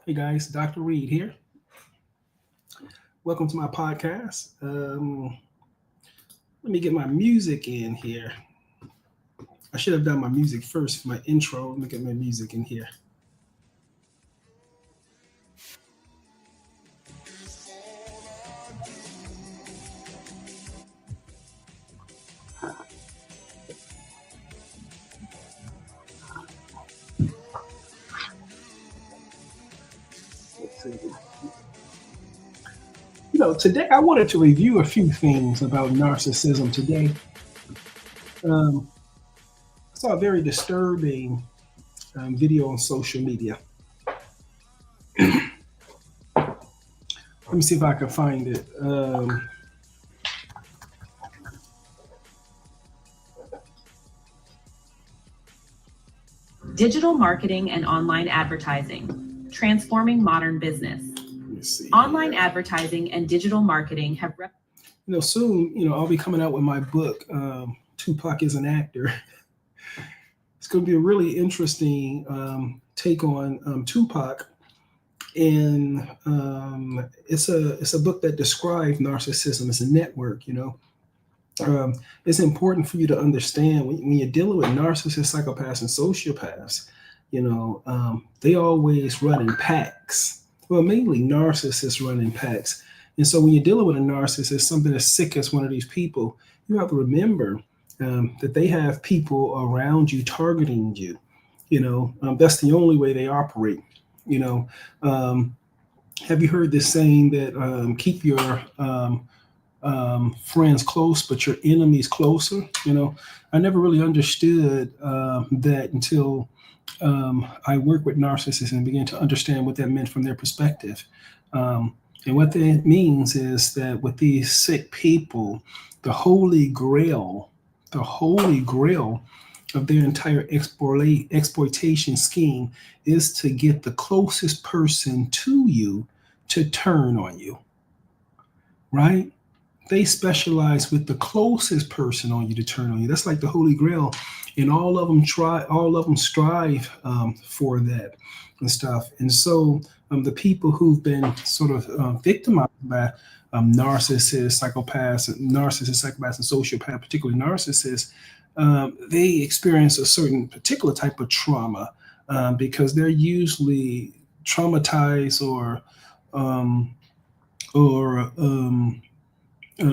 Hey guys, Dr. Reed here. Welcome to my podcast. Let me get my music in here. I should have done my music first for my intro. Let me get my music in here. Let's see. Today I wanted to review a few things about narcissism today. I saw a very disturbing video on social media. Let me see if I can find it. Digital marketing and online advertising, transforming modern business. Online advertising and digital marketing have soon, I'll be coming out with my book, Tupac is an Actor. It's going to be a really interesting take on Tupac. And it's a book that describes narcissism as a network, It's important for you to understand when you're dealing with narcissists, psychopaths, and sociopaths, they always run in packs. Well, mainly narcissists run in packs. And so when you're dealing with a narcissist, something as sick as one of these people, you have to remember that they have people around you targeting you. That's the only way they operate. Have you heard this saying that keep your friends close, but your enemies closer? I never really understood that until I worked with narcissists and began to understand what that meant from their perspective. And what that means is that with these sick people, the holy grail of their entire exploitation scheme is to get the closest person to you to turn on you, right? They specialize with the closest person on you to turn on you. That's like the holy grail, and all of them strive for that and stuff. And so the people who've been sort of victimized by narcissists, psychopaths, and sociopaths, particularly narcissists, they experience a certain particular type of trauma because they're usually traumatized or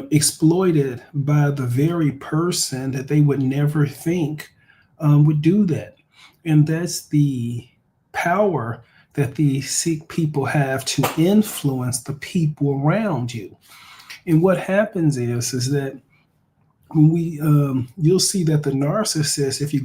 exploited by the very person that they would never think would do that. And that's the power that these sick people have to influence the people around you. And what happens is that when you'll see that the narcissist, if you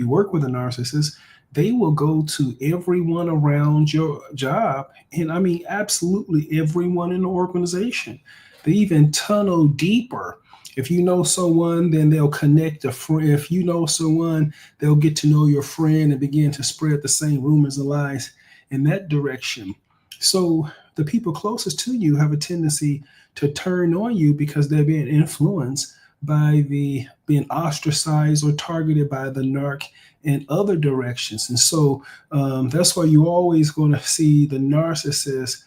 work with a narcissist, they will go to everyone around your job. And I mean, absolutely everyone in the organization. They even tunnel deeper. If you know someone, then they'll connect a friend. If you know someone, they'll get to know your friend and begin to spread the same rumors and lies in that direction. So the people closest to you have a tendency to turn on you because they're being influenced by being ostracized or targeted by the narc in other directions. And so that's why you're always going to see the narcissist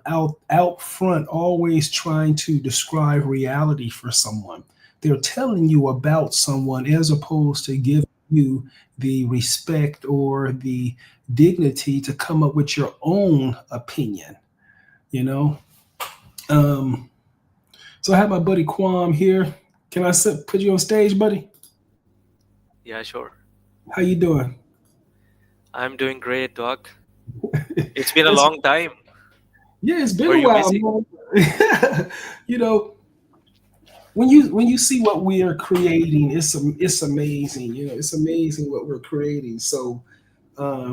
out front, always trying to describe reality for someone. They're telling you about someone as opposed to giving you the respect or the dignity to come up with your own opinion, So I have my buddy Quam here. Can I put you on stage, buddy? Yeah, sure. How you doing? I'm doing great, Doc. It's been a long time. Yeah, it's been Were a you while. busy? When you see what we are creating, it's amazing. It's amazing what we're creating. So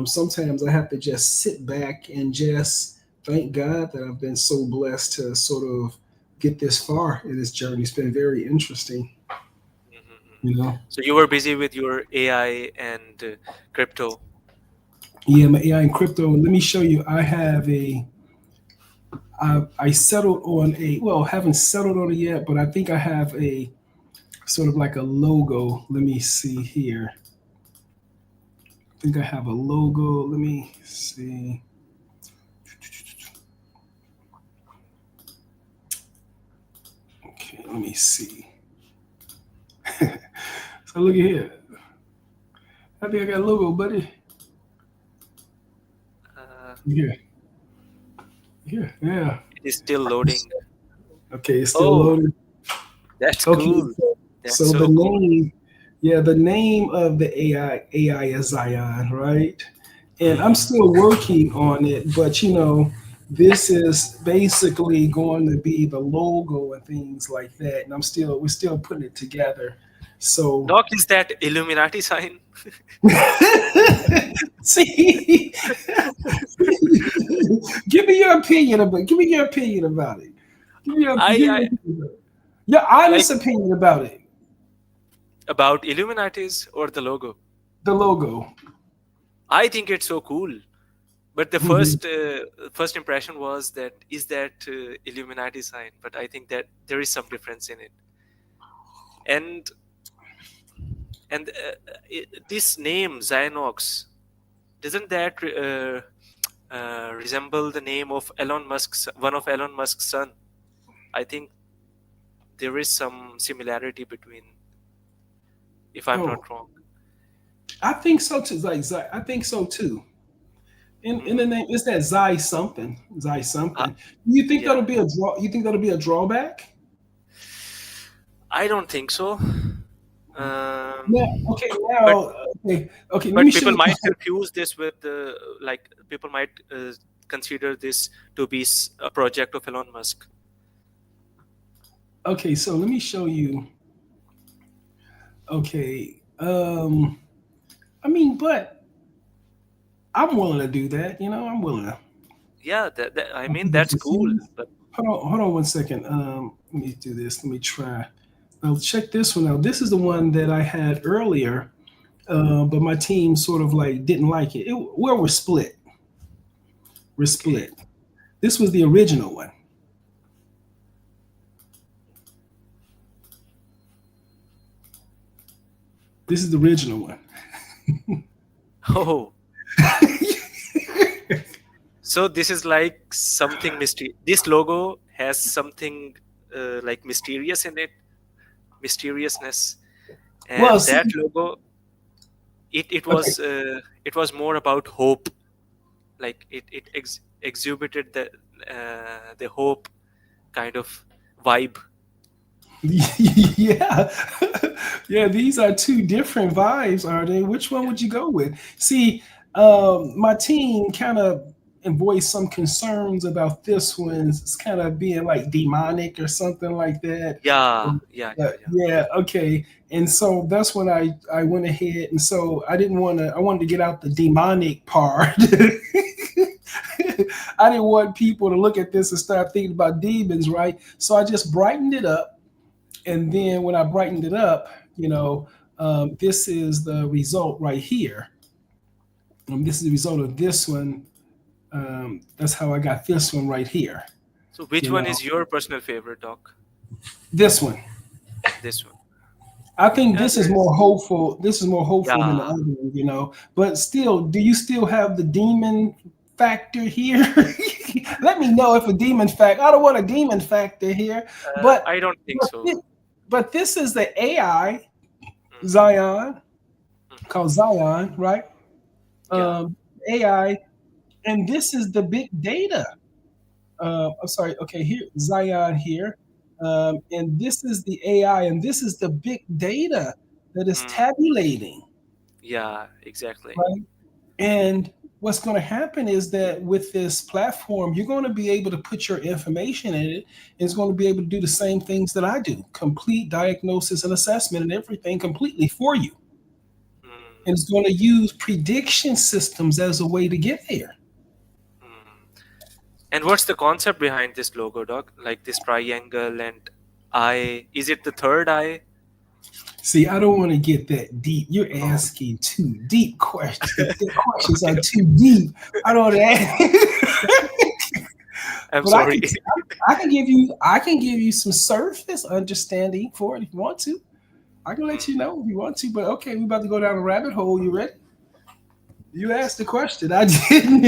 sometimes I have to just sit back and just thank God that I've been so blessed to sort of get this far in this journey. It's been very interesting. So you were busy with your AI and crypto. Yeah, my AI and crypto. Let me show you. I settled on haven't settled on it yet, but I think I have a sort of like a logo. Let me see here. I think I have a logo. Let me see. Let me see. So look at here. I think I got a logo, buddy. Uh, Yeah, yeah. it is still loading. Okay, it's still Oh, loading. that's Okay, cool. That's so the so cool. name, yeah, the name of the AI is Zion, right? And I'm Mm. still working on it, but this is basically going to be the logo and things like that. And we're still putting it together. So Doc, is that Illuminati sign? see, give me your opinion about it. Give me I your like honest opinion about it. about Illuminatis or the logo. The logo. I think it's so cool. But the Mhm. first impression was that is that Illuminati sign. But I think that there is some difference in it. And this name Zyanox, doesn't that resemble the name of one of Elon Musk's son? I think there is some similarity between, if I'm Oh, not wrong. I think so too. Like I think so too. In the Hmm. name, it's that Zai something. Zai Uh, something. You think yeah, that'll be a draw? You think that'll be a drawback? I don't think so. Yeah. Um, Okay. but Now. Okay. Okay. Let me but show people you. might confuse this with like people might consider this to be a project of Elon Musk. Okay. So let me show you. Okay. I mean, but I'm willing to do that. I'm willing to. Yeah, I I mean think it's that's the cool. series. But Hold on 1 second. Let me do this. Let me try. Now check this one out. This is the one that I had earlier, but my team sort of like didn't like it. We're split. We're okay. split. This was the original one. This is the original one. Oh, so this is like something mystery. This logo has something like mysterious in it, mysteriousness, Well, and see, that logo, okay, it was more about hope. Like exhibited the hope kind of vibe. yeah, yeah. These are two different vibes, are they? Which one would you go with? See, my team kind of voiced some concerns about this one. It's kind of being like demonic or something like that. Yeah, yeah, yeah, yeah. Yeah, okay. And so that's when I went ahead, and so I wanted to get out the demonic part. I didn't want people to look at this and start thinking about demons, right? So I just brightened it up, and then when I brightened it up, this is the result right here. This is the result of this one. That's how I got this one right here. So which You one know, is your personal favorite, Doc? this one. This one. I think Yeah, this is there more is. hopeful. This is more hopeful than the Yeah. other one. But still, do you still have the demon factor here? Let me know if a demon factor. I don't want a demon factor here, but I don't think but so. this, but this is the AI Mhm, Zion mhm. called Zion, right? Yeah. AI, and this is the big data. I'm sorry. Okay, here Zion here, and this is the AI, and this is the big data that is Mm, tabulating, yeah, exactly. right? And what's going to happen is that with this platform, you're going to be able to put your information in it. And it's going to be able to do the same things that I do, complete diagnosis and assessment and everything completely for you. And Mm, it's going to use prediction systems as a way to get there. mm. And what's the concept behind this logo, Doc? Like this triangle and eye. Is it the third eye? See, I don't want to get that deep. You're Oh, asking too deep questions. The questions okay. are too deep. I don't want to ask. I'm But sorry. I can give you some surface understanding for it if you want to. I can let Mm. you know if you want to, but okay, we're about to go down a rabbit hole. You ready? You asked the question. I didn't.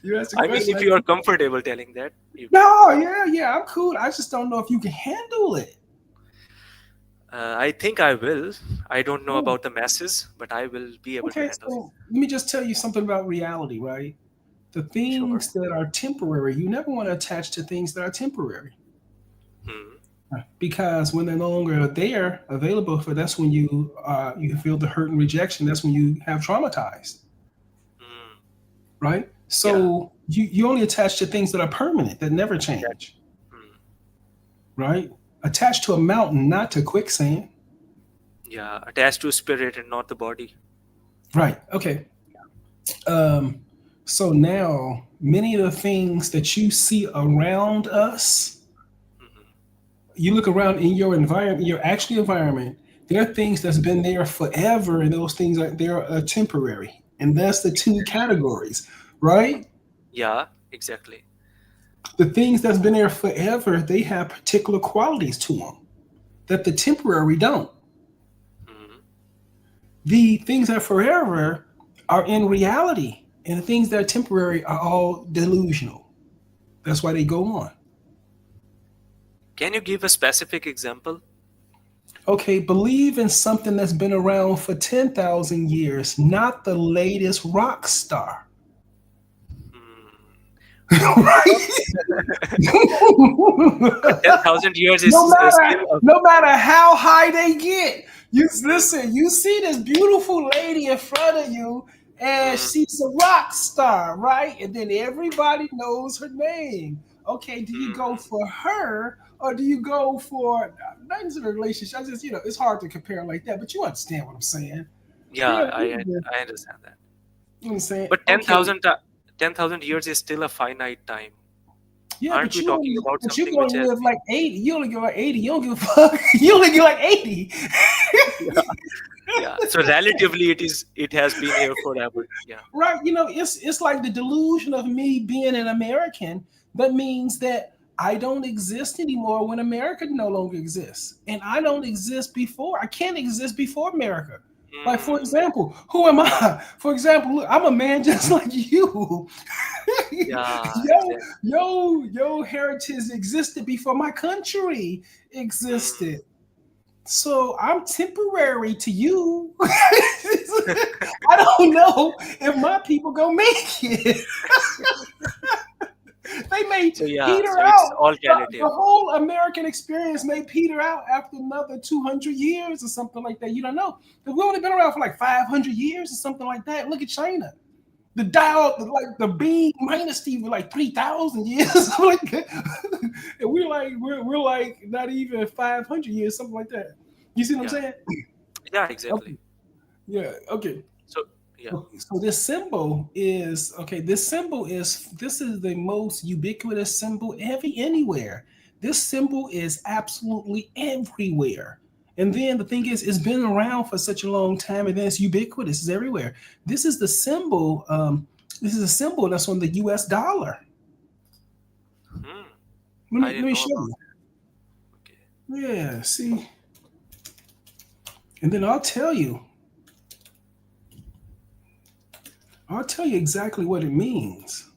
You asked a I mean, question. if you are comfortable telling that, you can. No, yeah, I'm cool. I just don't know if you can handle it. I think I will. I don't know Oh, about the masses, but I will be able to okay, handle it. so let me just tell you something about reality, right? The Sure. things that are temporary, you never want to attach to things that are temporary. Hmm. Because when they're no longer there, available for, that's when you feel the hurt and rejection. That's when you have traumatized, Hmm. right? Yeah. So you only attach to things that are permanent, that never That. change, Hmm. right? Attached to a mountain, not to quicksand. Yeah. Attached to spirit and not the body. Right. Okay. Um, so now many of the things that you see around us, Hmm. you look around in your environment, your actual environment, there are things that's been there forever, and those things are they're temporary. And that's the two categories, right? Yeah. Exactly. The things that's been there forever, they have particular qualities to them that the temporary don't. Hmm. The things that are forever are in reality, and the things that are temporary are all delusional. That's why they go on. Can you give a specific example? Okay, believe in something that's been around for 10,000 years, not the latest rock star. Hmm. Right? But 10,000 years no is still matter a. no matter how high they get, you listen, you see this beautiful lady in front of you, and Hmm. she's a rock star, right? And then everybody knows her name. Okay, do you go Hmm. for her or do you go for not into the relationship? I just, it's hard to compare like that, but you understand what I'm saying. Yeah, Yeah, I understand that. you know what I'm saying? But Okay, 10,000 years is still a finite time. yeah, Aren't we talking about but you're something which gonna has live been? like 80. You only get like 80. You don't give a fuck. You only get like 80. Yeah, yeah. So relatively, it has been here forever. Yeah. Right? It's like the delusion of me being an American. That means that I don't exist anymore when America no longer exists. And I don't exist before. I can't exist before America. Like, for Mm, example, who am I? For example, look, I'm a man just like you. yeah, yo, exactly. yo heritage existed before my country Mm. existed. So I'm temporary to you. I don't know if my people gonna make it. They may So yeah, peter so it's out. all The relative. whole American experience may peter out after another 200 years or something like that. You don't know. Because we've only been around for like 500 years or something like that. Look at China. The dial, like the Being dynasty, was like 3,000 years. Like, and we're like not even 500 years, something like that. You see what I'm Yeah, saying? yeah, exactly. Okay. Yeah. Okay. So yeah. Okay, so this symbol is okay. This is the most ubiquitous symbol anywhere. This symbol is absolutely everywhere. And then the thing is, it's been around for such a long time, and then it's ubiquitous. It's everywhere. This is the symbol. This is a symbol that's on the U.S. dollar. Hmm. Let me I let didn't me know show about you. that. Okay. Yeah. See, and then I'll tell you. I'll tell you exactly what it means.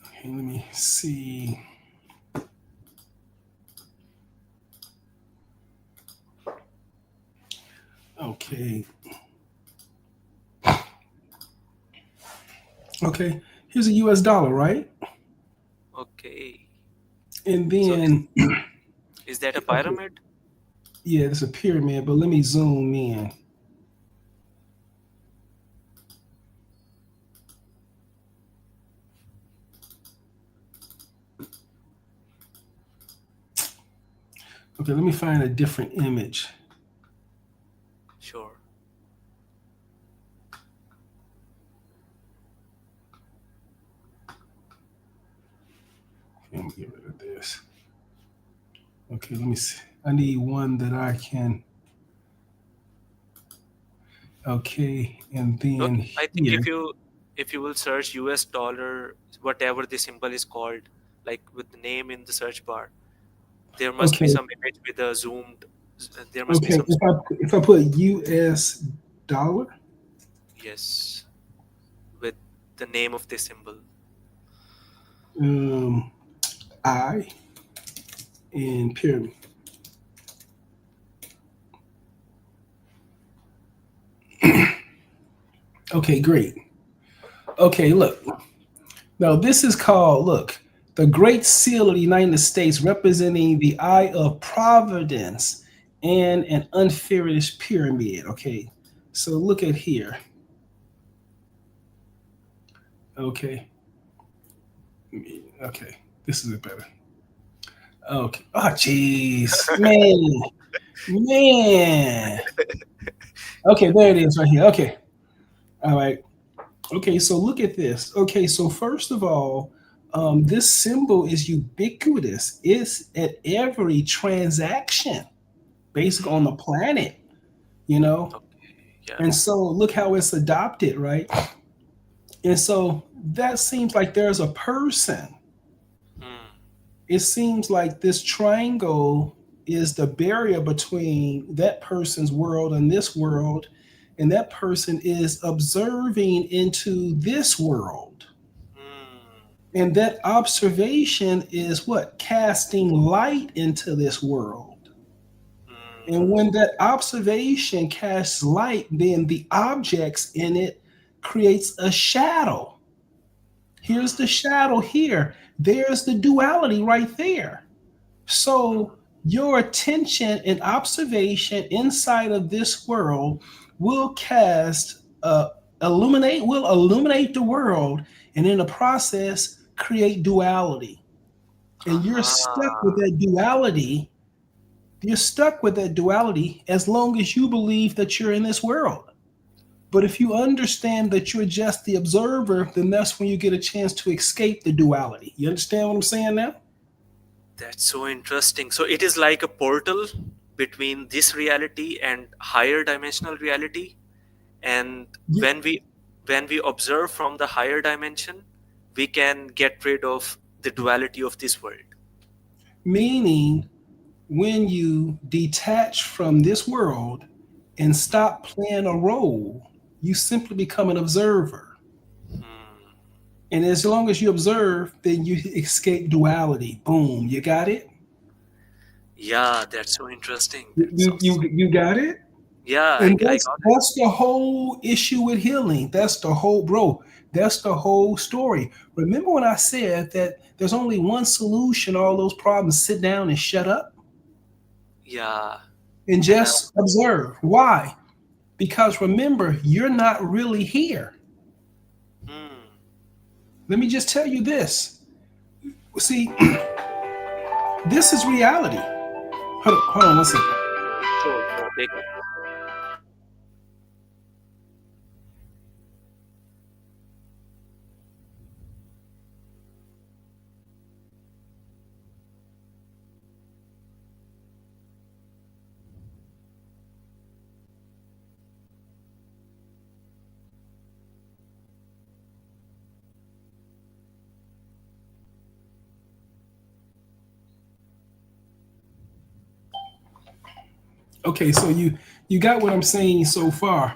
Okay, let me see. Okay. Okay. Here's a US dollar, right? Okay. And So then, is that a okay, pyramid? yeah, it's a pyramid, but let me zoom in. Okay, let me find a different image. Sure. Okay, let me get rid of this. Okay, let me see. I need one that I can. Okay, and then Okay. I think here. if you will search US dollar, whatever the symbol is called, like with the name in the search bar, there must be Okay, some image with a zoomed. There must be okay. some. If I put US dollar, Yes, with the name of the symbol. um, I and pyramid. Okay, great. Okay, look. Now this is called the Great Seal of the United States, representing the eye of providence and an unfinished pyramid. Okay, so look at here. Okay, okay, this is it better. Okay. Oh, jeez, man. Okay, there it is right here. Okay, all right. Okay, so look at this. Okay, so first of all, this symbol is ubiquitous. It's at every transaction, basically on Hmm. the planet, you know. Okay. Yeah. And so look how it's adopted, right? And so that seems like there's a person. Hmm. It seems like this triangle is the barrier between that person's world and this world, and that person is observing into this world. Hmm. And that observation is what? Casting light into this world. And Hmm. when that observation casts light, then the objects in it creates a shadow. Here's the Hmm. shadow here. There's the duality right there. So Hmm. your attention and observation inside of this world will cast will illuminate the world, and in the process create duality. And you're stuck with Aha. that duality. You're stuck with that duality as long as you believe that you're in this world. But if you understand that you're just the observer, then that's when you get a chance to escape the duality. You understand what I'm saying now? That's so interesting. So it is like a portal between this reality and higher dimensional reality. And Yeah. when we when we observe from the higher dimension, we can get rid of the duality of this world. Meaning, when you detach from this world and stop playing a role, you simply become an observer. Hmm. And as long as you observe, then you escape duality. Boom, you got it? Yeah, that's so interesting. You, That's you, awesome. you you got it? Yeah, And I that's got it. that's the whole issue with healing. That's the whole bro. That's the whole story. Remember when I said that there's only one solution to all those problems, sit down and shut up Yeah, and and now. just observe. Why? Because remember, you're not really here. Hmm. Let me just tell you this. See, this is reality. Hold on one second. Sure, sure. Take it. Okay, so you got what I'm saying so far.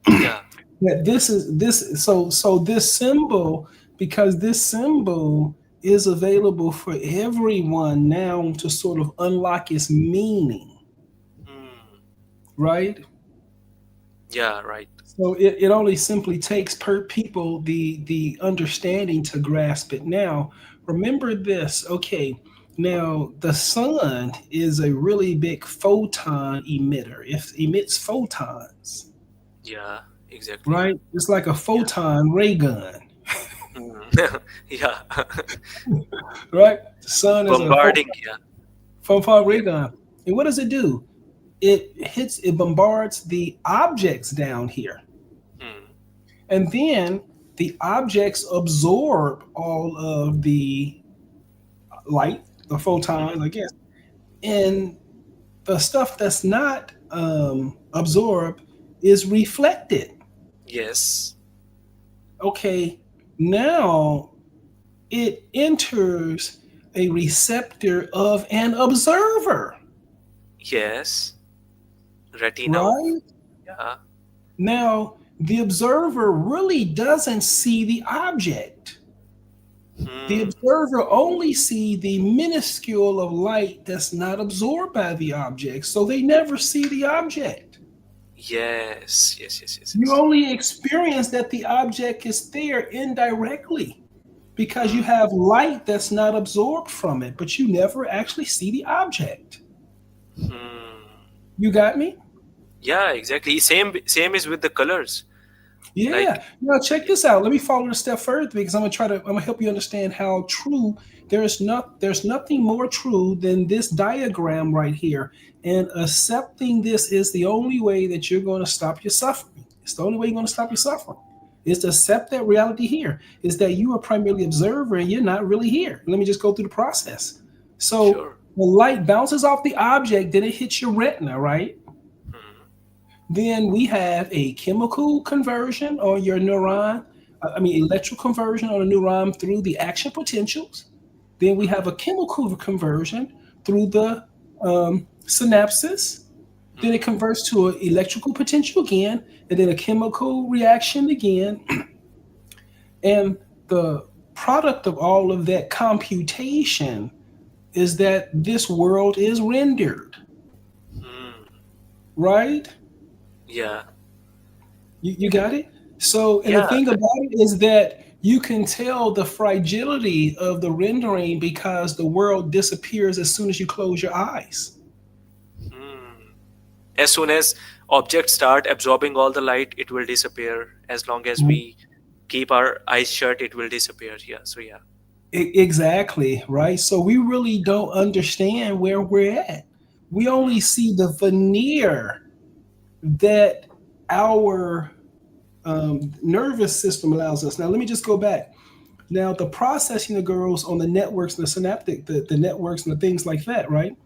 Yeah. That this is this so this symbol, because this symbol is available for everyone now to sort of unlock its meaning, Hmm. right? Yeah. Right. So it only simply takes per people the understanding to grasp it. Now, remember this, okay. Now the sun is a really big photon emitter. It emits photons, Yeah. Exactly. right? It's like a Yeah. photon ray gun, Hmm. Yeah. right? The sun is a Bombarding. Yeah. photon Yeah. ray gun. And what does it do? It bombards the objects down here. Hmm. And then the objects absorb all of the light, the photons, Hmm. I guess. And the stuff that's not absorbed is reflected. Yes. Okay, now it enters a receptor of an observer, Yes. Retina. right? Yeah. Now, the observer really doesn't see the object. The Hmm. observer only see the minuscule of light that's not absorbed by the object, so they never see the object. Yes. Yes. Yes. Yes. You Yes. only experience that the object is there indirectly because you Hmm. have light that's not absorbed from it, but you never actually see the object. Hmm. You got me? Yeah. Exactly. Same is with the colors. Yeah. Like. Now check Yeah. this out. Let me follow it a step further because I'm gonna help you understand how true there's nothing more true than this diagram right here. And accepting this is the only way that you're going to stop your suffering. It's the only way you're going to stop your suffering. Is to accept that reality here. Is that you are primarily observer and you're not really here. Let me just go through the process. So Sure. the light bounces off the object, then it hits your retina, right? Hmm. Then we have a chemical conversion on your neuron, electrical conversion on a neuron through the action potentials. Then we have a Hmm. chemical conversion through the synapses. Then it Hmm. converts to an electrical potential again, and then a chemical reaction again. And the product of all of that computation is that this world is rendered, Hmm. right? Yeah. You got it? So, and the Yeah. thing about it is that you can tell the fragility of the rendering because the world disappears as soon as you close your eyes. Hmm. As soon as objects start absorbing all the light, it will disappear. As long as we keep our eyes shut, it will disappear. Yeah. So yeah. Exactly, right? So we really don't understand where we're at. We only Hmm. see the veneer that our nervous system allows us. Now, let me just go back. Now, the processing that goes on the networks, the synaptic, the networks, and the things like that, right?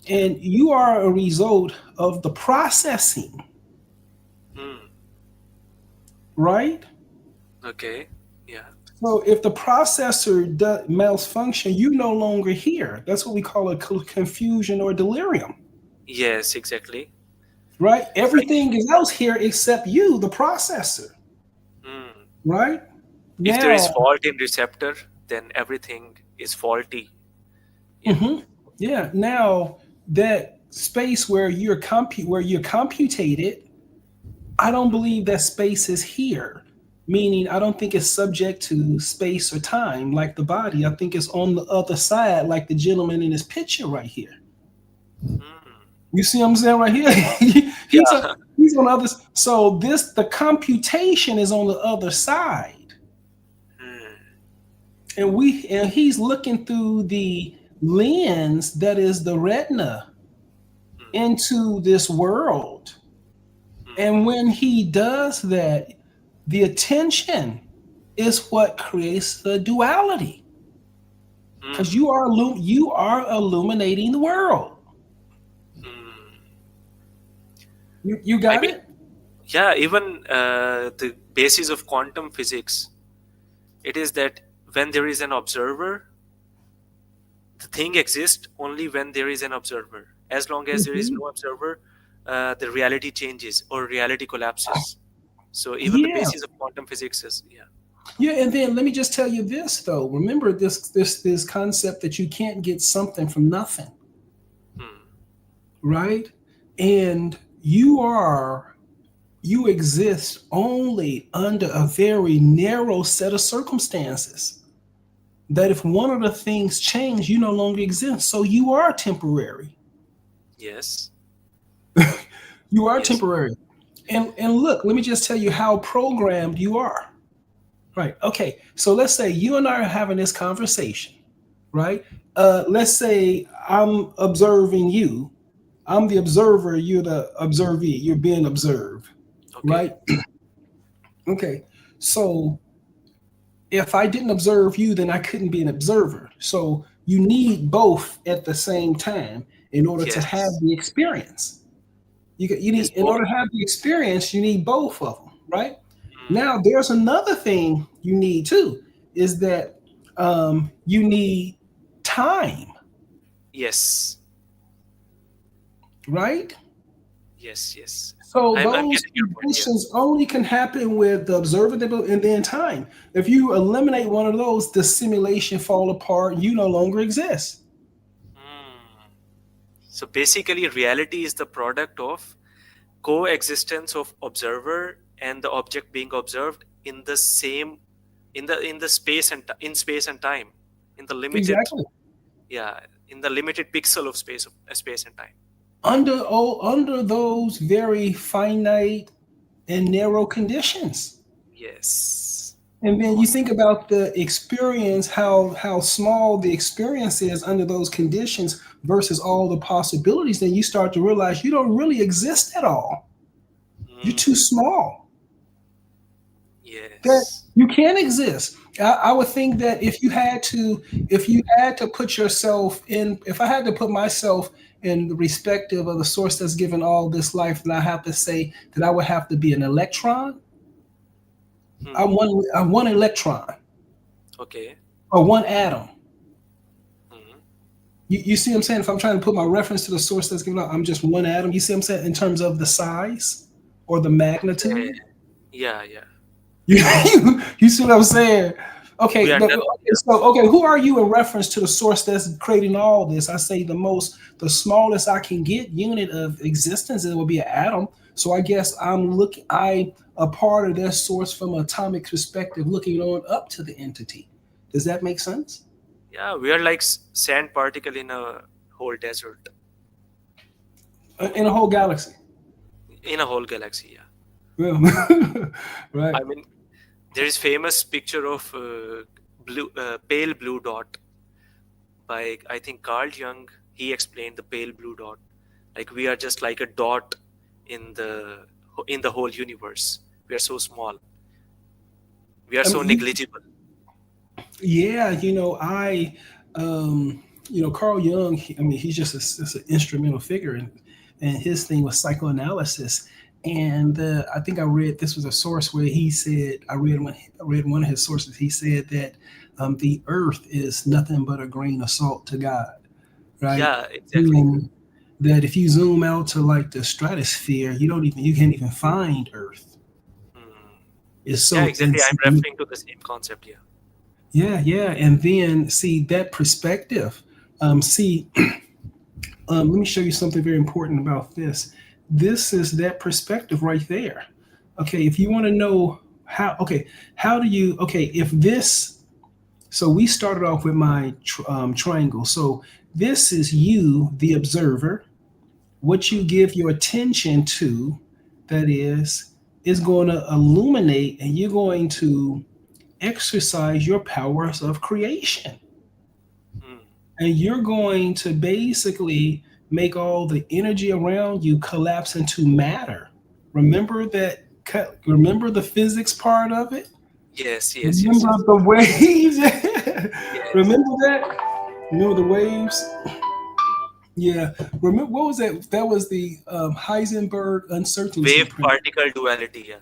Yeah. And you are a result of the processing, Hmm. right? Okay. Yeah. So if the processor malfunction, you no longer hear. That's what we call a confusion or delirium, Yes. Exactly. right? Like. Everything is else here except you, the processor, Hmm. right? If there is Now, fault in receptor, then everything is faulty. Yeah. mhm, yeah, now that space where you're computated, I don't believe that space is here. Meaning, I don't think it's subject to space or time like the body. I think it's on the other side, like the gentleman in this picture right here. Hmm. You see what I'm saying right here? he's a Yeah. he's on the other. So the computation is on the other side, Hmm. and he's looking through the lens that is the retina Hmm. into this world. Hmm. And when he does that, the attention is what creates the duality because Hmm. you are illuminating the world. Hmm. You I got mean, it? yeah, even the basis of quantum physics, it is that when there is an observer, the thing exists only when there is an observer. As long as there is Mhm. no observer, the reality changes or reality collapses. So even the Yeah, basis of quantum physics is, yeah. yeah. And then let me just tell you this though. Remember this concept that you can't get something from nothing, Hmm. right? And you exist only under a very narrow set of circumstances. That if one of the things change, you no longer exist. So you are temporary. Yes. You are Yes. temporary. And look, let me just tell you how programmed you are. Right. Okay. So let's say you and I are having this conversation, right? Let's say I'm observing you. I'm the observer. You're the observee. You're being observed, Okay. right? Okay. So if I didn't observe you, then I couldn't be an observer. So you need both at the same time in order to have Yes. the experience. You Yes. need in Both. order to have the experience, you need both of them, right? Now, there's another thing you need too, is that you need time, Yes. right? Yes. Yes. So I'm those getting your point. Yeah. conditions only can happen with the observable and then time. If you eliminate one of those, the simulation fall apart. You no longer exist. Hmm. So basically, reality is the product of coexistence of observer and the object being observed in the same, in the space and in space and time, in the limited, Exactly. yeah, in the limited pixel of space and time. Under those very finite and narrow conditions. Yes. And then you think Awesome. about the experience, how small the experience is under those conditions versus all the possibilities, then you start to realize you don't really exist at all. You're too Hmm. small. That Yes. you can exist. I would think that if you had to put yourself in, if I had to put myself in the respective of the source that's given all this life, then I have to say that I would have to be an electron. Hmm. I'm one electron Okay. or one atom. Hmm. You see what I'm saying? If I'm trying to put my reference to the source that's given out, I'm just one atom. You see what I'm saying? In terms of the size or the Okay. magnitude. Yeah. Yeah. You see what I'm saying? We Okay, understand. who are you in reference to the source that's creating all this? I say the smallest I can get unit of existence, it would be an atom. So I guess I a part of that source from an atomic perspective, looking on up to the entity. Does that make sense? Yeah, we are like sand particle in a whole desert, In a whole galaxy. in a whole galaxy. Yeah. Yeah. Right. I mean, there is famous picture of pale blue dot by, I think, Carl Jung. He explained the pale blue dot. Like we are just like a dot in the whole universe. We are so small. We are I so mean, negligible. yeah, Carl Jung. I mean, he's just an instrumental figure, and his thing was psychoanalysis. And I think I read this was a source where he said I read one of his sources. He said that the Earth is nothing but a grain of salt to God, right? Yeah, exactly. And that if you zoom out to like the stratosphere, you can't even find Earth. Hmm. It's Yeah, so exactly. I'm insignificant. referring to the same concept. Yeah. Yeah, yeah, and then see that perspective. See, let me show you something very important about this. This is that perspective right there. Okay, if you want to know how do you? Okay, if this. So we started off with my triangle. So this is you, the observer. What you Hmm. give your attention to, that is going to illuminate, and you're going to exercise your powers of creation. Hmm. And you're going to basically make all the energy around you collapse into matter. Remember that? Remember the physics part of it? Yes. Yes. Yes. Remember Yes. the waves? Yes. Remember that? Remember the waves? Yeah. Remember what was that? That was the Heisenberg uncertainty Wave principle. particle duality. Yeah.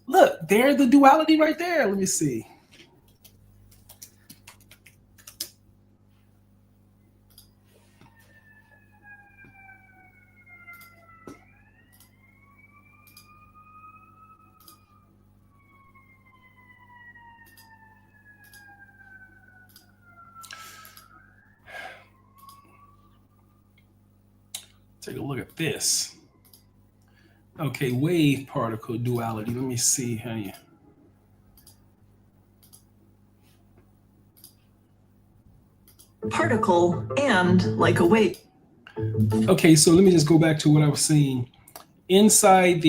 Look, there's the duality right there. Let me see. Take a look at this. Okay, wave particle duality. Let me see how you. Particle and like a wave. Okay, so let me just go back to what I was saying. Inside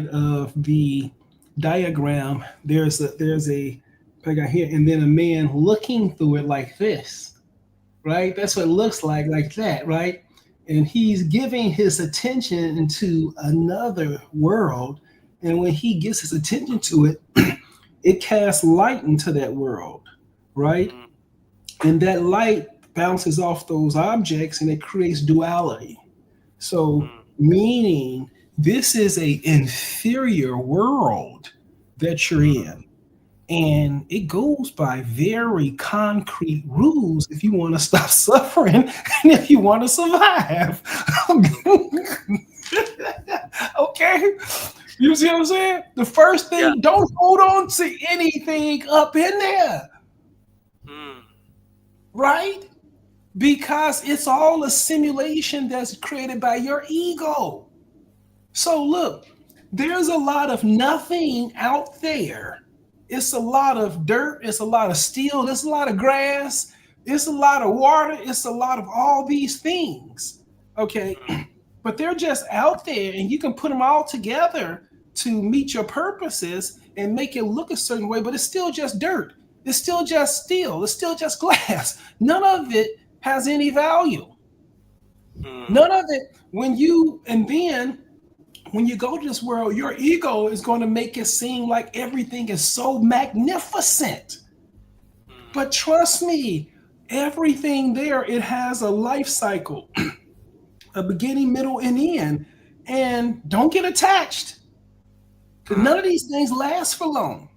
of the diagram, there's a like I hear, and then a man looking through it like this, right? That's what it looks like that, right? And he's giving his attention into another world, and when he gives his attention to it, it casts light into that world, right? Hmm. And that light bounces off those objects, and it creates duality. So, Hmm. meaning This is a inferior world that you're in. And it goes by very concrete rules if you want to stop suffering and if you want to survive. Okay? You see what I'm saying? The first thing, Yeah. don't hold on to anything up in there, Hmm. right? Because it's all a simulation that's created by your ego. So look, there's a lot of nothing out there. It's a lot of dirt, it's a lot of steel, there's a lot of grass, it's a lot of water, it's a lot of all these things. Okay. But they're just out there and you can put them all together to meet your purposes and make it look a certain way, but it's still just dirt. It's still just steel. It's still just glass. None of it has any value. None of it. And then when you go to this world, your ego is going to make it seem like everything is so magnificent. But trust me, everything there, it has a life cycle, a beginning, middle, and end. And don't get attached, because none of these things last for long,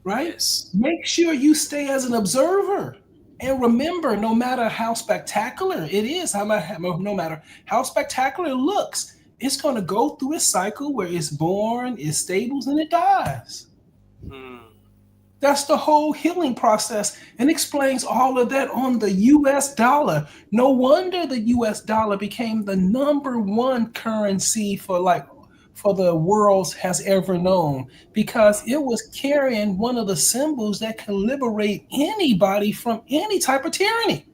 right? Yes. Make sure you stay as an observer. And remember, no matter how spectacular it is, no matter how spectacular it looks, it's going to go through a cycle where it's born, it stables, and it dies. That's the whole healing process, and explains all of that on the US dollar. No wonder the US dollar became the #1 currency for the world has ever known, because it was carrying one of the symbols that can liberate anybody from any type of tyranny.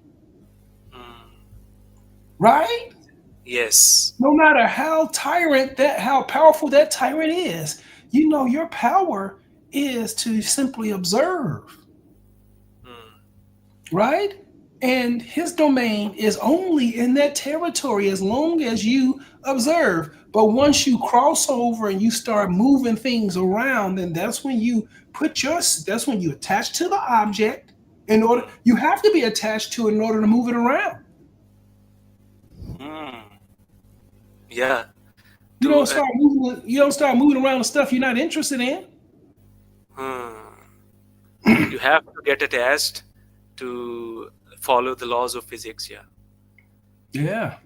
Right? Yes. No matter how powerful that tyrant is, your power is to simply observe. Right? And his domain is only in that territory as long as you observe. But once you cross over and you start moving things around, then that's when you attach to the object. You have to be attached to it in order to move it around. Yeah. You don't start moving around the stuff you're not interested in. You have to get attached to follow the laws of physics. Yeah.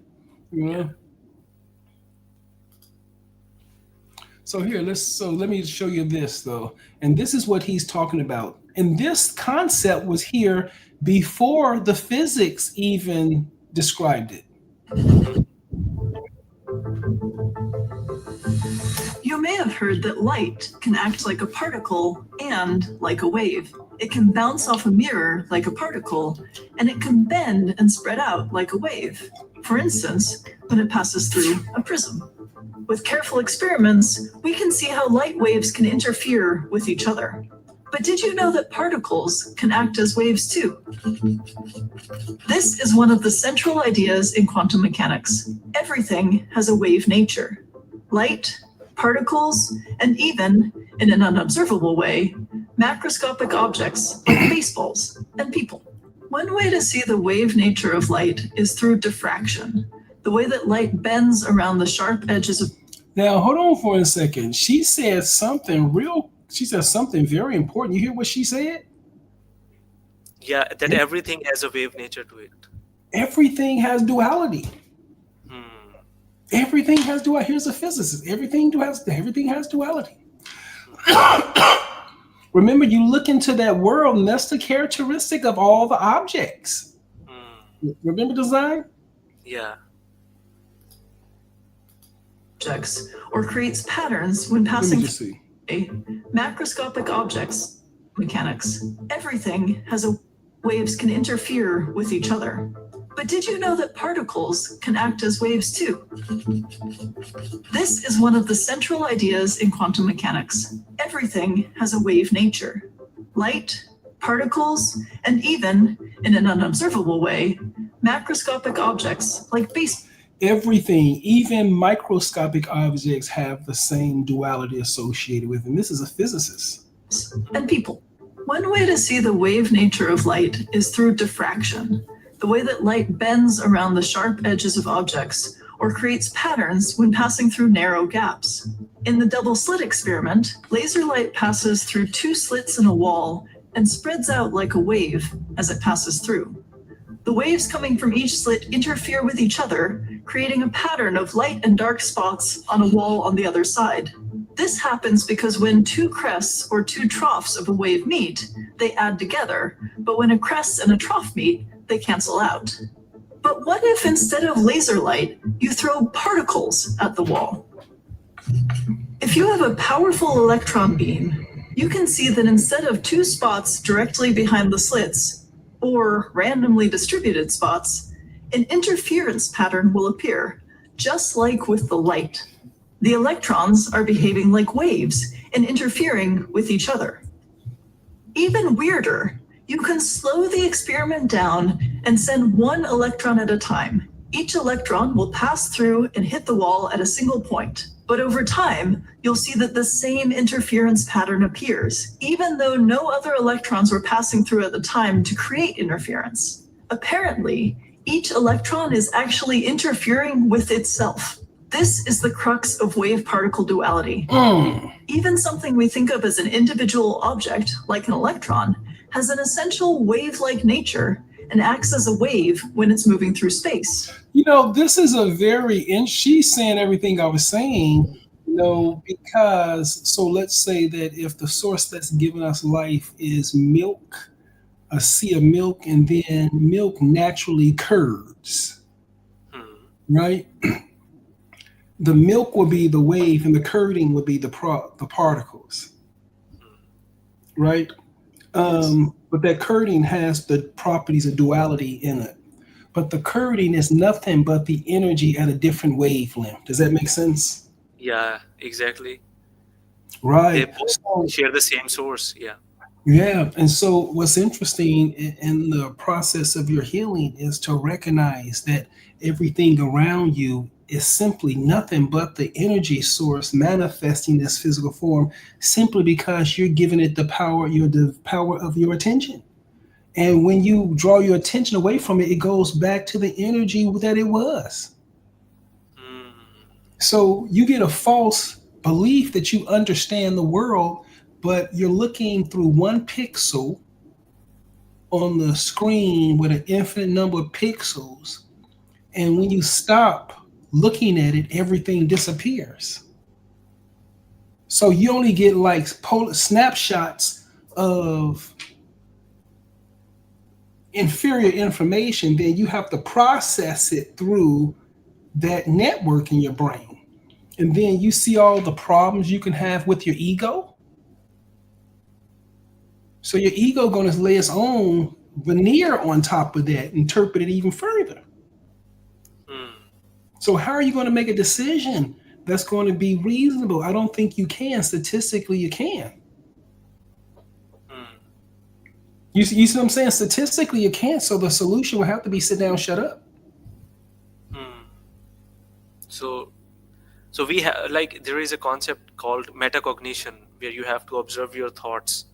So let me show you this though. And this is what he's talking about. And this concept was here before the physics even described it. You may have heard that light can act like a particle and like a wave. It can bounce off a mirror like a particle, and it can bend and spread out like a wave. For instance, when it passes through a prism. With careful experiments, we can see how light waves can interfere with each other. But did you know that particles can act as waves too? This is one of the central ideas in quantum mechanics. Everything has a wave nature. Light, particles, and even, in an unobservable way, macroscopic objects like baseballs and people. One way to see the wave nature of light is through diffraction, the way that light bends around the sharp edges of... Now, hold on for a second. She said something very important. You hear what she said? Yeah, that everything has a wave nature to it. Everything has duality. Everything has duality. Here's a physicist. Everything has duality. Remember, you look into that world, and that's the characteristic of all the objects. Remember design? Yeah. Objects, or creates patterns when passing through macroscopic objects. Mechanics. Everything has waves can interfere with each other. But did you know that particles can act as waves too? This is one of the central ideas in quantum mechanics. Everything has a wave nature. Light, particles, and even, in an unobservable way, macroscopic objects like everything, even microscopic objects, have the same duality associated with them. This is a physicist. And people. One way to see the wave nature of light is through diffraction, the way that light bends around the sharp edges of objects, or creates patterns when passing through narrow gaps. In the double slit experiment, laser light passes through two slits in a wall and spreads out like a wave as it passes through. The waves coming from each slit interfere with each other, creating a pattern of light and dark spots on a wall on the other side. This happens because when two crests or two troughs of a wave meet, they add together, but when a crest and a trough meet, they cancel out. But what if instead of laser light, you throw particles at the wall? If you have a powerful electron beam, you can see that instead of two spots directly behind the slits, or randomly distributed spots, an interference pattern will appear, just like with the light. The electrons are behaving like waves and interfering with each other. Even weirder, you can slow the experiment down and send one electron at a time. Each electron will pass through and hit the wall at a single point. But over time, you'll see that the same interference pattern appears, even though no other electrons were passing through at the time to create interference. Apparently, each electron is actually interfering with itself. This is the crux of wave-particle duality. Even something we think of as an individual object, like an electron, has an essential wave-like nature and acts as a wave when it's moving through space. This is a and she's saying everything I was saying, because, so let's say that if the source that's giving us life is milk, a sea of milk, and then milk naturally curds, right? The milk will be the wave and the curding would be the particles, right? But that curding has the properties of duality in it. But the curding is nothing but the energy at a different wavelength. Does that make sense? Yeah, exactly. Right. They both share the same source. Yeah. Yeah. And so what's interesting in the process of your healing is to recognize that everything around you is simply nothing but the energy source manifesting this physical form simply because you're giving it the power of your attention. And when you draw your attention away from it, it goes back to the energy that it was. So you get a false belief that you understand the world, but you're looking through one pixel on the screen with an infinite number of pixels. And when you stop looking at it, everything disappears. So you only get like snapshots of inferior information, then you have to process it through that network in your brain. And then you see all the problems you can have with your ego. So your ego going to lay its own veneer on top of that, interpret it even further. So how are you going to make a decision that's going to be reasonable? I don't think you can. Statistically, you can. You see what I'm saying? Statistically, you can't. So the solution will have to be sit down, shut up. So we have there is a concept called metacognition where you have to observe your thoughts.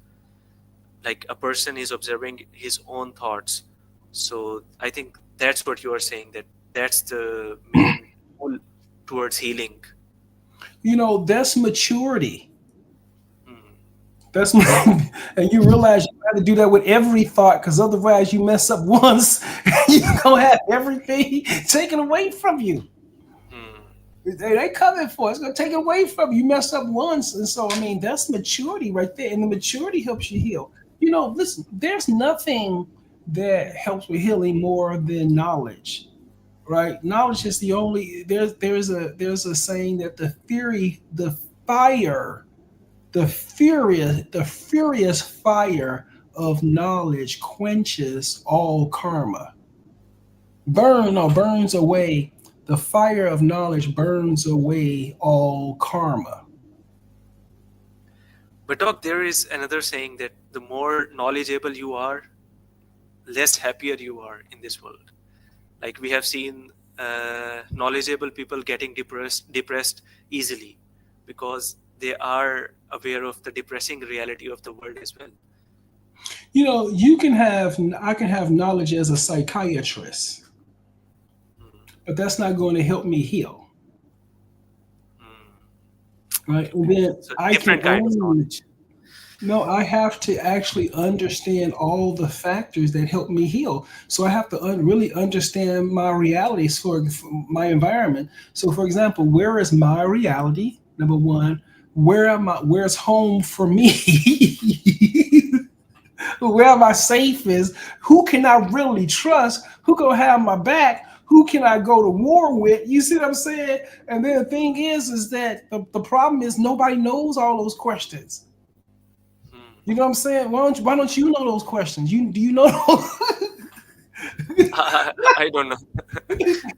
Like a person is observing his own thoughts. So I think that's what you are saying, that's the main goal towards healing. That's maturity. That's and you realize you have to do that with every thought, because otherwise you mess up once, you're gonna have everything taken away from you. They coming for it. It's gonna take it away from you. You mess up once, and so that's maturity right there, and the maturity helps you heal. Listen, there's nothing that helps with healing more than knowledge, right? Knowledge is the only. There's a saying that the furious fire of knowledge quenches all karma. Burns away. The fire of knowledge burns away all karma. But Doc, there is another saying that the more knowledgeable you are, less happier you are in this world. Like we have seen knowledgeable people getting depressed easily because they are aware of the depressing reality of the world as well. I can have knowledge as a psychiatrist. but that's not going to help me heal, right? And Okay. then So I can different kind of only knowledge. no, I have to actually understand all the factors that help me heal. So I have to really understand my realities for my environment. So, for example, where is my reality? Number one, where am I? Where's home for me? Where am I safest? Who can I really trust? Who gonna have my back? Who can I go to war with? You see what I'm saying? And then the thing is that the problem is nobody knows all those questions. Hmm. You know what I'm saying? Why don't you know those questions? You do you know I don't know.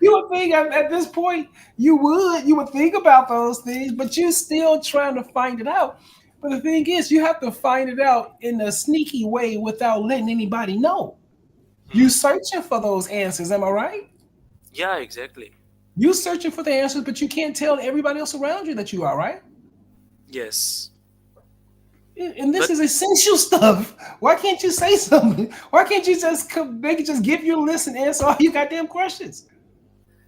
you would think at this point you would think about those things, but you're still trying to find it out. But the thing is, you have to find it out in a sneaky way without letting anybody know. You Hmm. searching for those answers, am I right? Yeah, exactly. You searching for the answers, but you can't tell everybody else around you that you are, right? Yes. And this But is essential stuff. Why can't you say something? Why can't you just they can just give you a list and answer all your goddamn questions?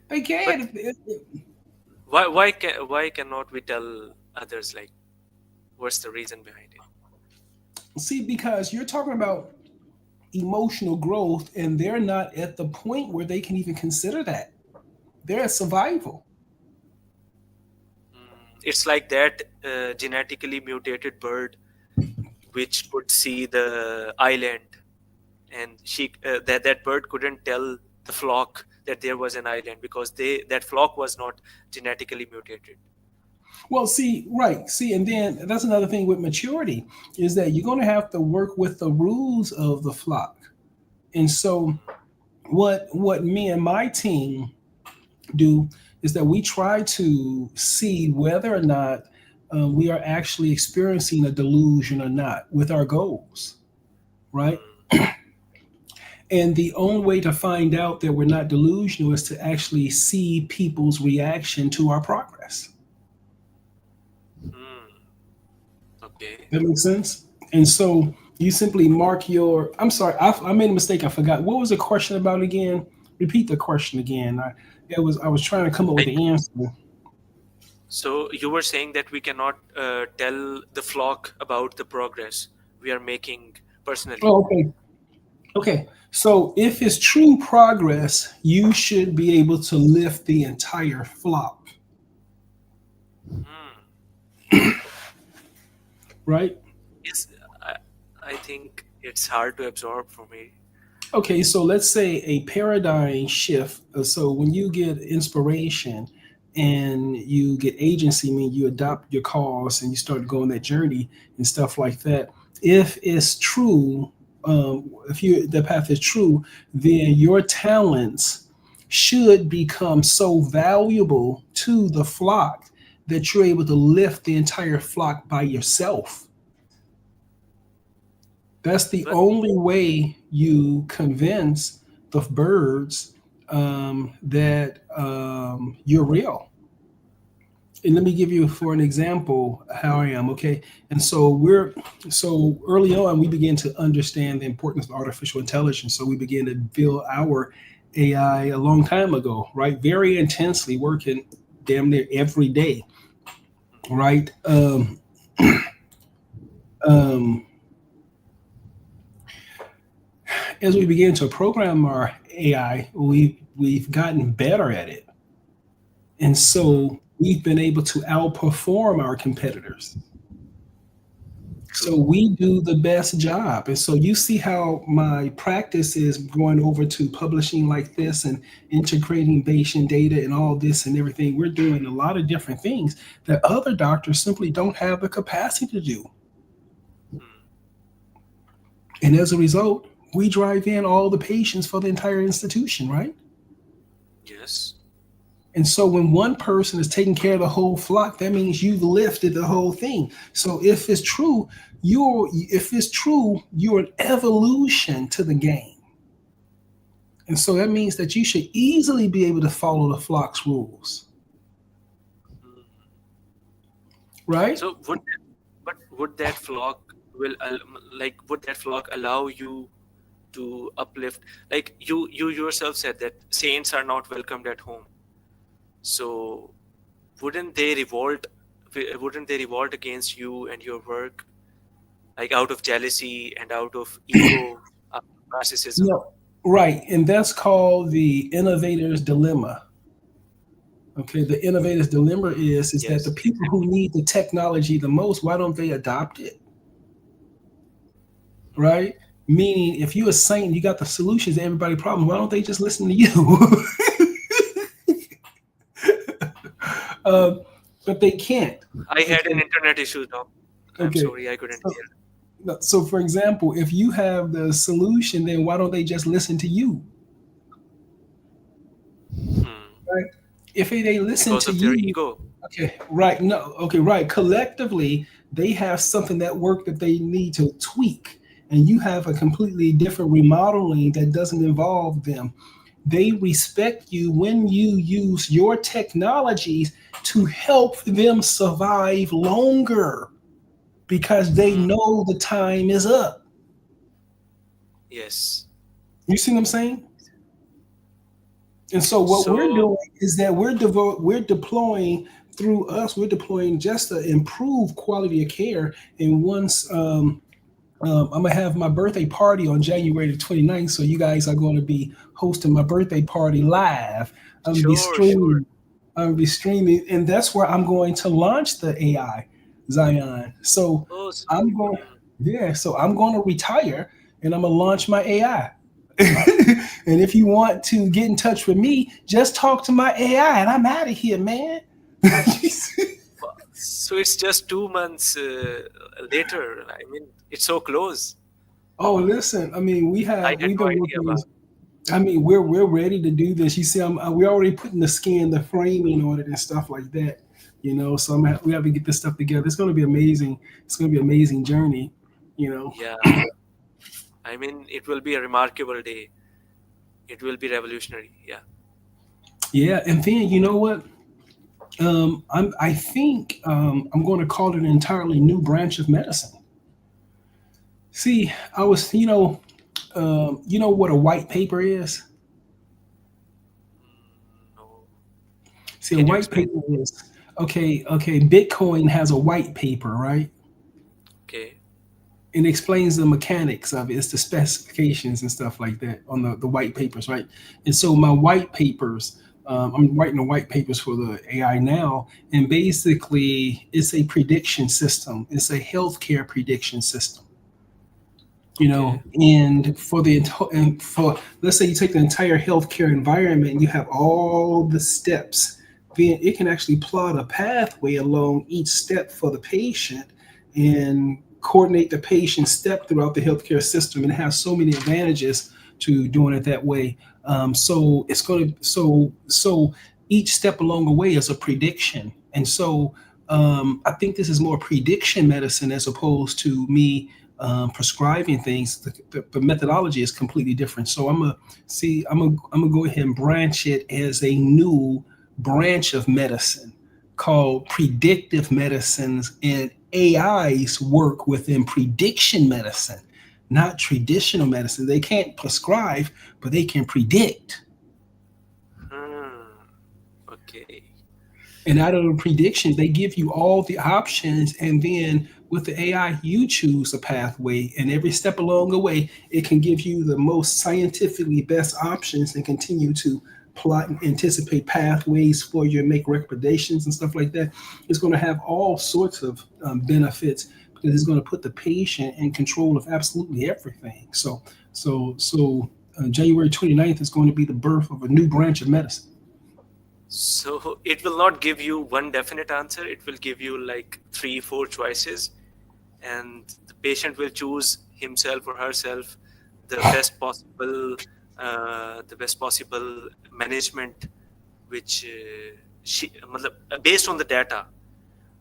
They but can. why cannot we tell others, like, what's the reason behind it? See, because you're talking about emotional growth, and they're not at the point where they can even consider that. They're at survival. It's like that genetically mutated bird which could see the island, and that bird couldn't tell the flock that there was an island because that flock was not genetically mutated. Well, see, right. See, and then that's another thing with maturity is that you're going to have to work with the rules of the flock. And so, what me and my team do is that we try to see whether or not we are actually experiencing a delusion or not with our goals, right? And the only way to find out that we're not delusional is to actually see people's reaction to our progress. Hmm. Okay. That makes sense. And so you simply mark your. I'm sorry, I made a mistake. I forgot. What was the question about again? Repeat the question again. I was trying to come up with Like, the answer. so you were saying that we cannot tell the flock about the progress we are making personally. Oh, okay. Okay. So if it's true progress, you should be able to lift the entire flock, Hmm. right? Yes, I, I think it's hard to absorb for me. Okay, so let's say a paradigm shift. So when you get inspiration and you get agency, I mean you adopt your cause and you start to go on that journey and stuff like that. If it's true, if you the path is true, then your talents should become so valuable to the flock that you're able to lift the entire flock by yourself. That's the But only way you convince the birds that you're real. And let me give you, for an example, how I am. Okay, and so early on we began to understand the importance of artificial intelligence. So we began to build our AI a long time ago, right? Very intensely, working damn near every day, right? Um, as we begin to program our AI, we've gotten better at it, and so we've been able to outperform our competitors. So true. we do the best job, and so you see how my practice is going over to publishing like this and integrating Bayesian data and all this and everything. We're doing a lot of different things that other doctors simply don't have the capacity to do, Hmm. and as a result, we drive in all the patients for the entire institution, right? Yes. And so when one person is taking care of the whole flock, that means you've lifted the whole thing. So if it's true, you're an evolution to the game. And so that means that you should easily be able to follow the flock's rules, right? So would that flock would that flock allow you to uplift. Like you yourself said that saints are not welcomed at home. So wouldn't they revolt? Wouldn't they revolt against you and your work, like out of jealousy and out of ego, narcissism? No, right, and that's called the innovator's dilemma. Okay, the innovator's dilemma is that the Yes, people who exactly. need the technology the most, why don't they adopt it? Right? Meaning, if you're a saint, you got the solutions to everybody's problems. Why don't they just listen to you? uh, but they can't. I had an Okay. internet issue, Doc. I'm Okay. sorry, I couldn't So, hear. no, so, for example, if you have the solution, then why don't they just listen to you? Hmm. Right? If they listen Because to of their you, ego. okay, right. No, okay, right. Collectively, they have something that work that they need to tweak, and you have a completely different remodeling that doesn't involve them. They respect you when you use your technologies to help them survive longer because they Hmm. know the time is up. Yes. You see what I'm saying? And so what we're So, doing is that we're deploying through us, we're deploying just to improve quality of care. And once I'm gonna have my birthday party on January the 29th, so you guys are going to be hosting my birthday party live. I'm gonna be sure, sure. streaming. I'm gonna be streaming, and that's where I'm going to launch the AI Zion. So Oh, I'm sweet. going, Hmm. yeah. So I'm going to retire, and I'm gonna launch my AI. And if you want to get in touch with me, just talk to my AI, and I'm out of here, man. So it's just 2 months later. I mean, it's so close. Oh, listen. I mean, I had we've no been idea working. about it. I mean, we're ready to do this. You see, we're already putting the skin, the framing on it, and stuff like that. So we have to get this stuff together. It's going to be amazing. It's going to be an amazing journey. You know. Yeah. I mean, it will be a remarkable day. It will be revolutionary. Yeah. Yeah, and then you know what? I think I'm going to call it an entirely new branch of medicine. See, I was, you know what a white paper is? No. See, a Can you white explain? paper is okay. Bitcoin has a white paper, right? Okay. And explains the mechanics of it. It's the specifications and stuff like that on the white papers, right? And so my white papers, I'm writing the white papers for the AI now, and basically it's a prediction system. It's a healthcare prediction system. Okay. And for let's say you take the entire healthcare environment and you have all the steps, then it can actually plot a pathway along each step for the patient and coordinate the patient's step throughout the healthcare system, and it has so many advantages to doing it that way. So it's going to so each step along the way is a prediction, and so I think this is more prediction medicine as opposed to me prescribing things. The methodology is completely different. So I'm gonna go ahead and branch it as a new branch of medicine called predictive medicines, and AIs work within prediction medicine, not traditional medicine. They can't prescribe, but they can predict. Hmm. Okay. And out of the predictions, they give you all the options. And then with the AI, you choose a pathway. And every step along the way, it can give you the most scientifically best options and continue to plot and anticipate pathways for you and make recommendations and stuff like that. It's going to have all sorts of benefits because it's going to put the patient in control of absolutely everything. So January 29th is going to be the birth of a new branch of medicine. So it will not give you one definite answer. It will give you like three, four choices, and the patient will choose himself or herself the best possible, the best possible management, which based on the data,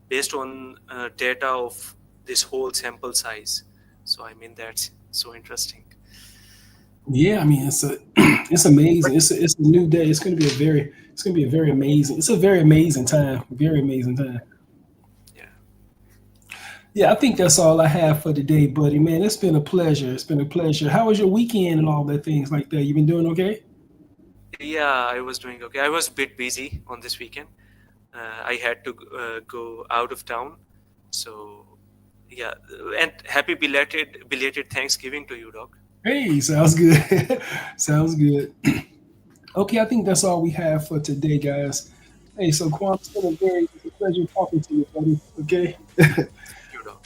based on data of this whole sample size. So I mean that's so interesting. Yeah, I mean it's But amazing. It's a new day. It's gonna be a very amazing. It's a very amazing time. Very amazing time. yeah, Yeah, I think that's all I have for today, buddy. Man, it's been a pleasure. It's been a pleasure. How was your weekend and all that things like that? You been doing okay? Yeah, I was doing okay. I was a bit busy on this weekend. I had to go out of town, so yeah. And happy belated Thanksgiving to you, dog. Hey, sounds good. Sounds good. Okay, I think that's all we have for today, guys. Hey, so Quan, it's a pleasure talking to you, buddy. Okay. Thank you, dog.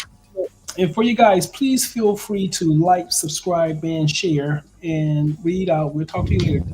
And for you guys, please feel free to like, subscribe, and share. And read out. We'll talk to you later.